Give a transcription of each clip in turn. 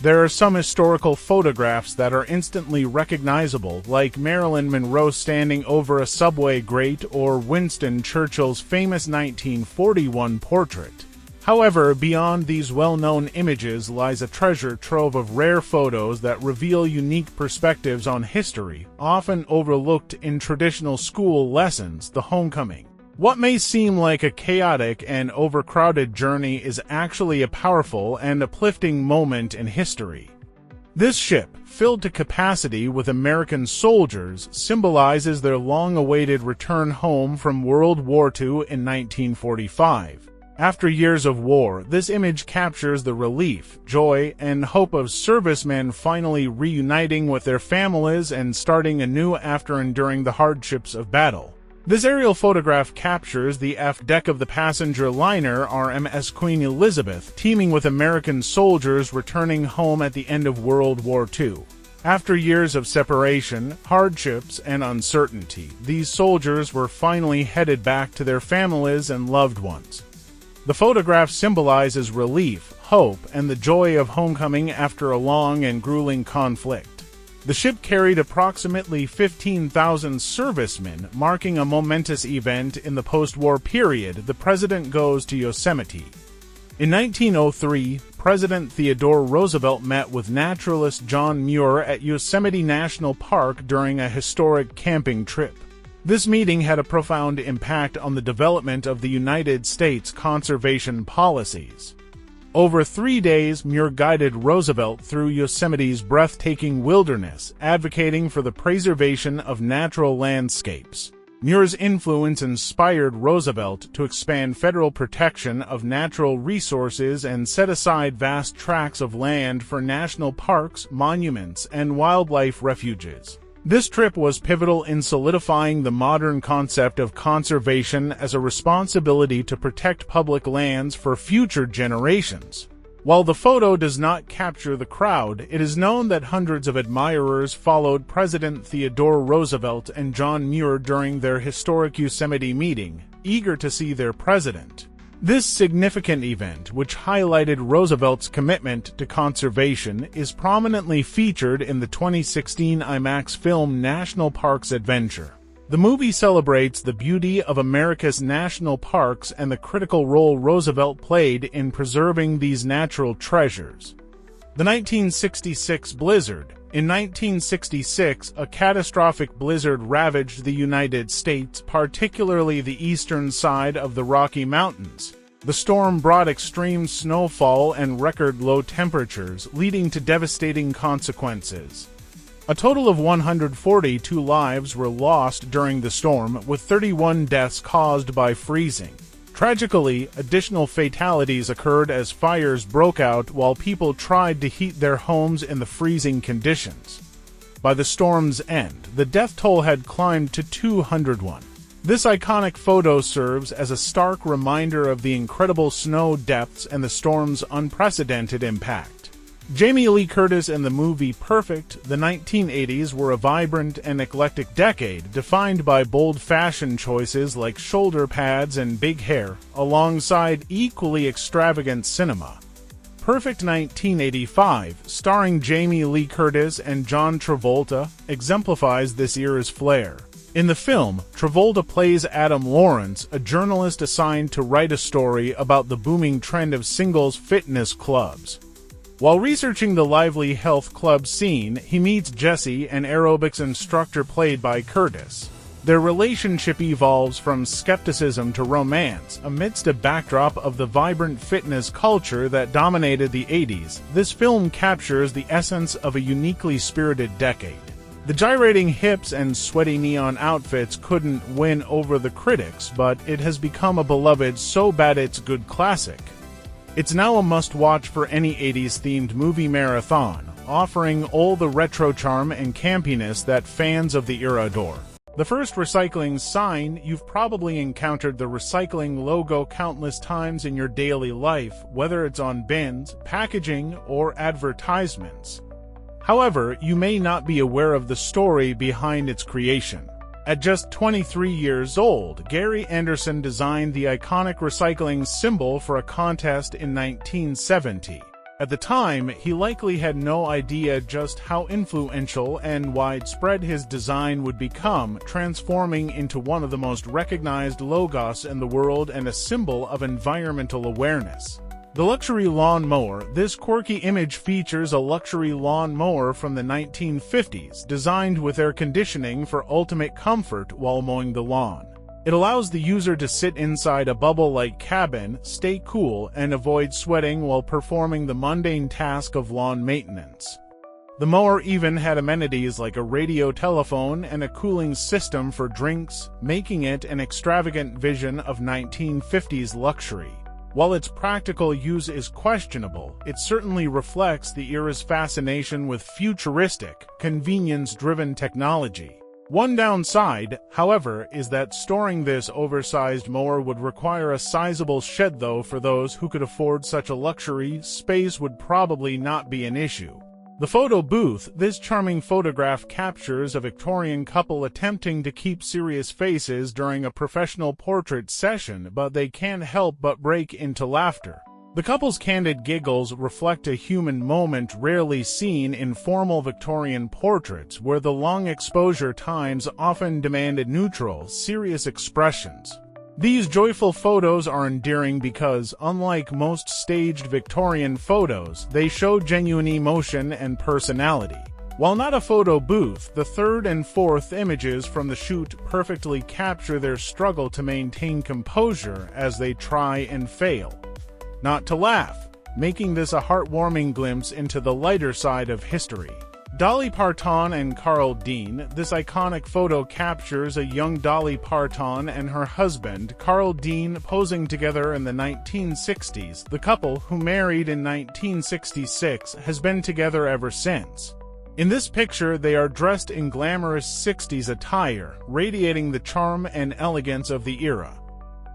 There are some historical photographs that are instantly recognizable, like Marilyn Monroe standing over a subway grate or Winston Churchill's famous 1941 portrait. However, beyond these well-known images lies a treasure trove of rare photos that reveal unique perspectives on history, often overlooked in traditional school lessons. The homecoming. What may seem like a chaotic and overcrowded journey is actually a powerful and uplifting moment in history. This ship, filled to capacity with American soldiers, symbolizes their long-awaited return home from World War II in 1945. After years of war, this image captures the relief, joy, and hope of servicemen finally reuniting with their families and starting anew after enduring the hardships of battle. This aerial photograph captures the aft deck of the passenger liner RMS Queen Elizabeth, teeming with American soldiers returning home at the end of World War II. After years of separation, hardships, and uncertainty, these soldiers were finally headed back to their families and loved ones. The photograph symbolizes relief, hope, and the joy of homecoming after a long and grueling conflict. The ship carried approximately 15,000 servicemen, marking a momentous event in the post-war period. The president goes to Yosemite. In 1903, President Theodore Roosevelt met with naturalist John Muir at Yosemite National Park during a historic camping trip. This meeting had a profound impact on the development of the United States conservation policies. Over 3 days, Muir guided Roosevelt through Yosemite's breathtaking wilderness, advocating for the preservation of natural landscapes. Muir's influence inspired Roosevelt to expand federal protection of natural resources and set aside vast tracts of land for national parks, monuments, and wildlife refuges. This trip was pivotal in solidifying the modern concept of conservation as a responsibility to protect public lands for future generations. While the photo does not capture the crowd, it is known that hundreds of admirers followed President Theodore Roosevelt and John Muir during their historic Yosemite meeting, eager to see their president. This significant event, which highlighted Roosevelt's commitment to conservation, is prominently featured in the 2016 IMAX film National Parks Adventure. The movie celebrates the beauty of America's national parks and the critical role Roosevelt played in preserving these natural treasures. The 1966 blizzard. In 1966, a catastrophic blizzard ravaged the United States, particularly the eastern side of the Rocky Mountains. The storm brought extreme snowfall and record low temperatures, leading to devastating consequences. A total of 142 lives were lost during the storm, with 31 deaths caused by freezing. Tragically, additional fatalities occurred as fires broke out while people tried to heat their homes in the freezing conditions. By the storm's end, the death toll had climbed to 201. This iconic photo serves as a stark reminder of the incredible snow depths and the storm's unprecedented impact. Jamie Lee Curtis and the movie Perfect. The 1980s were a vibrant and eclectic decade, defined by bold fashion choices like shoulder pads and big hair, alongside equally extravagant cinema. Perfect 1985, starring Jamie Lee Curtis and John Travolta, exemplifies this era's flair. In the film, Travolta plays Adam Lawrence, a journalist assigned to write a story about the booming trend of singles fitness clubs. While researching the lively health club scene, he meets Jesse, an aerobics instructor played by Curtis. Their relationship evolves from skepticism to romance, amidst a backdrop of the vibrant fitness culture that dominated the 80s. This film captures the essence of a uniquely spirited decade. The gyrating hips and sweaty neon outfits couldn't win over the critics, but it has become a beloved so bad it's good classic. It's now a must-watch for any 80s-themed movie marathon, offering all the retro charm and campiness that fans of the era adore. The first recycling sign. You've probably encountered the recycling logo countless times in your daily life, whether it's on bins, packaging, or advertisements. However, you may not be aware of the story behind its creation. At just 23 years old, Gary Anderson designed the iconic recycling symbol for a contest in 1970. At the time, he likely had no idea just how influential and widespread his design would become, transforming into one of the most recognized logos in the world and a symbol of environmental awareness. The luxury lawn mower. This quirky image features a luxury lawn mower from the 1950s, designed with air conditioning for ultimate comfort while mowing the lawn. It allows the user to sit inside a bubble-like cabin, stay cool, and avoid sweating while performing the mundane task of lawn maintenance. The mower even had amenities like a radio telephone and a cooling system for drinks, making it an extravagant vision of 1950s luxury. While its practical use is questionable, it certainly reflects the era's fascination with futuristic, convenience-driven technology. One downside, however, is that storing this oversized mower would require a sizable shed, though for those who could afford such a luxury, space would probably not be an issue. The photo booth. This charming photograph captures a Victorian couple attempting to keep serious faces during a professional portrait session, but they can't help but break into laughter. The couple's candid giggles reflect a human moment rarely seen in formal Victorian portraits, where the long exposure times often demanded neutral, serious expressions. These joyful photos are endearing because, unlike most staged Victorian photos, they show genuine emotion and personality. While not a photo booth, the third and fourth images from the shoot perfectly capture their struggle to maintain composure as they try and fail not to laugh, making this a heartwarming glimpse into the lighter side of history. Dolly Parton and Carl Dean. This iconic photo captures a young Dolly Parton and her husband, Carl Dean, posing together in the 1960s. The couple, who married in 1966, has been together ever since. In this picture, they are dressed in glamorous 60s attire, radiating the charm and elegance of the era.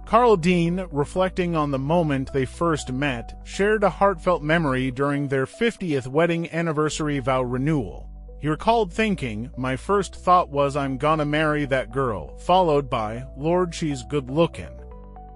Carl Dean, reflecting on the moment they first met, shared a heartfelt memory during their 50th wedding anniversary vow renewal. He recalled thinking, "My first thought was I'm gonna marry that girl," followed by, "Lord, she's good-looking.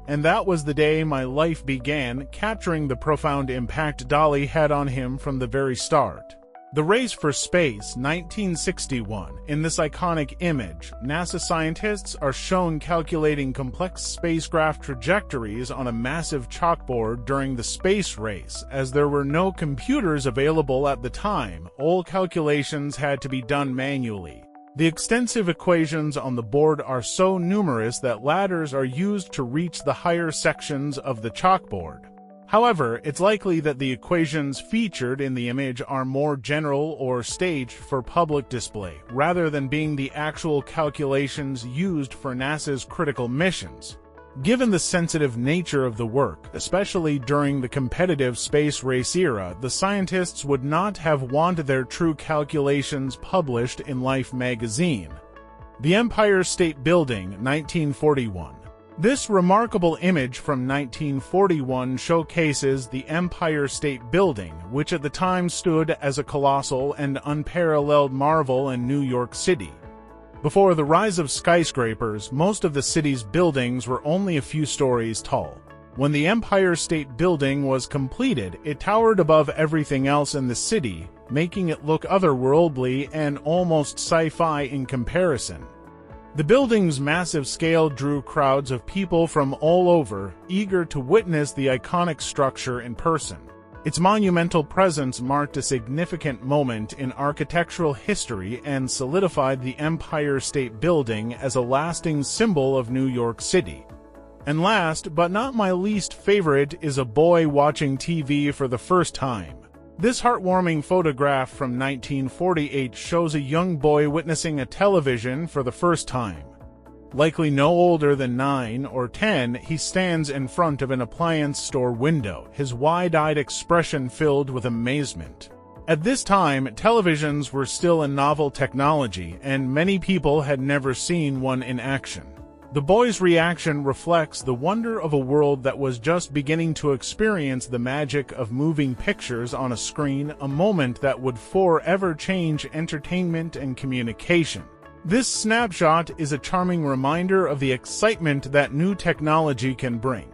And that was the day my life began," capturing the profound impact Dolly had on him from the very start. The Race for Space, 1961. In this iconic image, NASA scientists are shown calculating complex spacecraft trajectories on a massive chalkboard during the space race. As there were no computers available at the time, all calculations had to be done manually. The extensive equations on the board are so numerous that ladders are used to reach the higher sections of the chalkboard. However, it's likely that the equations featured in the image are more general or staged for public display, rather than being the actual calculations used for NASA's critical missions. Given the sensitive nature of the work, especially during the competitive space race era, the scientists would not have wanted their true calculations published in Life magazine. The Empire State Building, 1941. This remarkable image from 1941 showcases the Empire State Building, which at the time stood as a colossal and unparalleled marvel in New York City. Before the rise of skyscrapers, most of the city's buildings were only a few stories tall. When the Empire State Building was completed, it towered above everything else in the city, making it look otherworldly and almost sci-fi in comparison. The building's massive scale drew crowds of people from all over, eager to witness the iconic structure in person. Its monumental presence marked a significant moment in architectural history and solidified the Empire State Building as a lasting symbol of New York City. And last, but not my least favorite, is a boy watching TV for the first time. This heartwarming photograph from 1948 shows a young boy witnessing a television for the first time. Likely no older than 9 or 10, he stands in front of an appliance store window, his wide-eyed expression filled with amazement. At this time, televisions were still a novel technology, and many people had never seen one in action. The boy's reaction reflects the wonder of a world that was just beginning to experience the magic of moving pictures on a screen, a moment that would forever change entertainment and communication. This snapshot is a charming reminder of the excitement that new technology can bring.